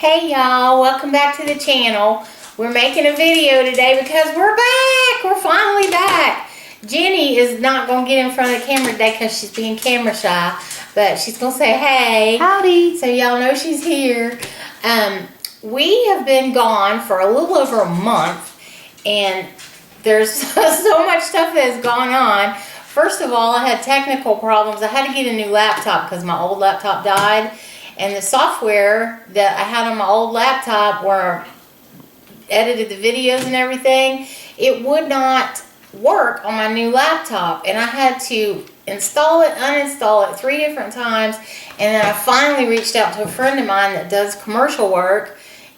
Hey y'all, welcome back to the channel. We're making a video today because we're back. We're finally back. Jenny is not going to get in front of the camera today because she's being camera shy, but she's going to say hey. Howdy. So y'all know she's here. We have been gone for a little over a month, and there's so much stuff that has gone on. First of all, I had technical problems. I had to get a new laptop because my old laptop died. And the software that I had on my old laptop where I edited the videos and everything, it would not work on my new laptop. And I had to install it, uninstall it 3 different times. And then I finally reached out to a friend of mine that does commercial work.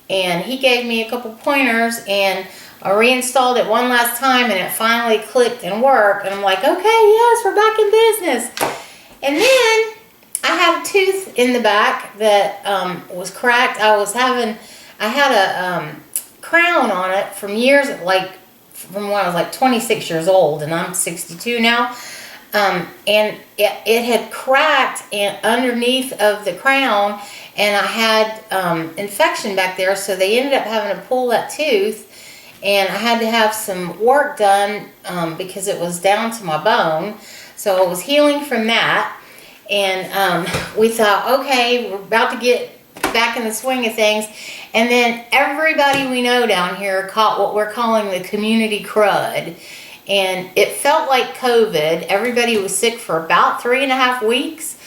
And he gave me a couple pointers and I reinstalled it one last time and it finally clicked and worked. And I'm like, okay, yes, we're back in business. And then I had a tooth in the back that was cracked. I had a crown on it from years, from when I was like 26 years old, and I'm 62 now. And it had cracked underneath of the crown, and I had infection back there, so they ended up having to pull that tooth, and I had to have some work done because it was down to my bone. So I was healing from that. And we thought, okay, we're about to get back in the swing of things. And then everybody we know down here caught what we're calling the community crud. And it felt like COVID. Everybody was sick for about 3.5 weeks.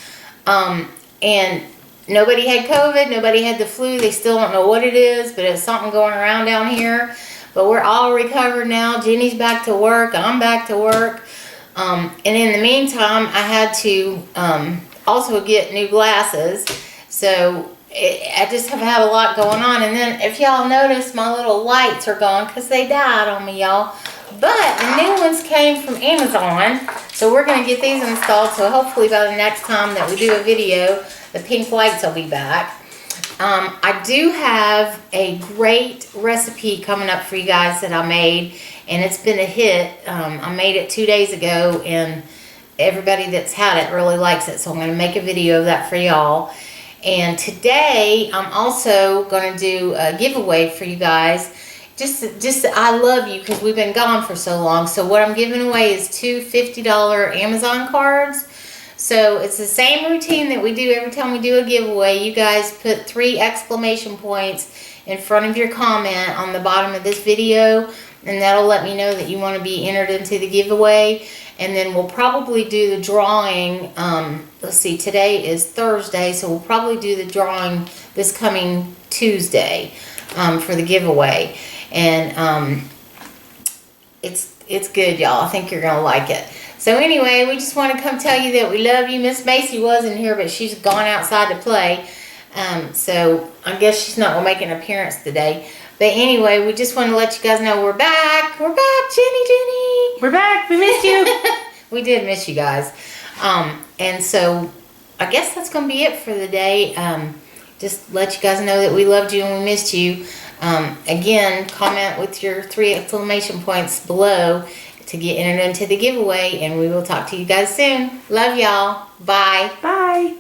And nobody had COVID. Nobody had the flu. They still don't know what it is, but it's something going around down here. But we're all recovered now. Jenny's back to work. I'm back to work. And in the meantime, I had to also get new glasses. So I just have had a lot going on. And then if y'all notice, my little lights are gone because they died on me, y'all. But the new ones came from Amazon. So we're going to get these installed. So hopefully by the next time that we do a video, the pink lights will be back. I do have a great recipe coming up for you guys that I made, and it's been a hit. I made it 2 days ago, and everybody that's had it really likes it, so I'm going to make a video of that for y'all. And today, I'm also going to do a giveaway for you guys. Just I love you because we've been gone for so long. So what I'm giving away is 2 $50 Amazon cards. So it's the same routine that we do every time we do a giveaway. You guys put 3 exclamation points in front of your comment on the bottom of this video, and that'll let me know that you want to be entered into the giveaway. And then we'll probably do the drawing. Let's see, today is Thursday, so we'll probably do the drawing this coming Tuesday for the giveaway. And it's good, y'all. I think you're gonna like it. So anyway, we just want to come tell you that we love you. Miss Macy wasn't here, but she's gone outside to play. So I guess she's not going to make an appearance today. But anyway, we just want to let you guys know we're back. We're back, Jenny. We're back. We missed you. We did miss you guys. And so I guess that's going to be it for the day. Just let you guys know that we loved you and we missed you. Again, comment with your 3 exclamation points below to get entered into the giveaway, and we will talk to you guys soon. Love y'all. Bye. Bye.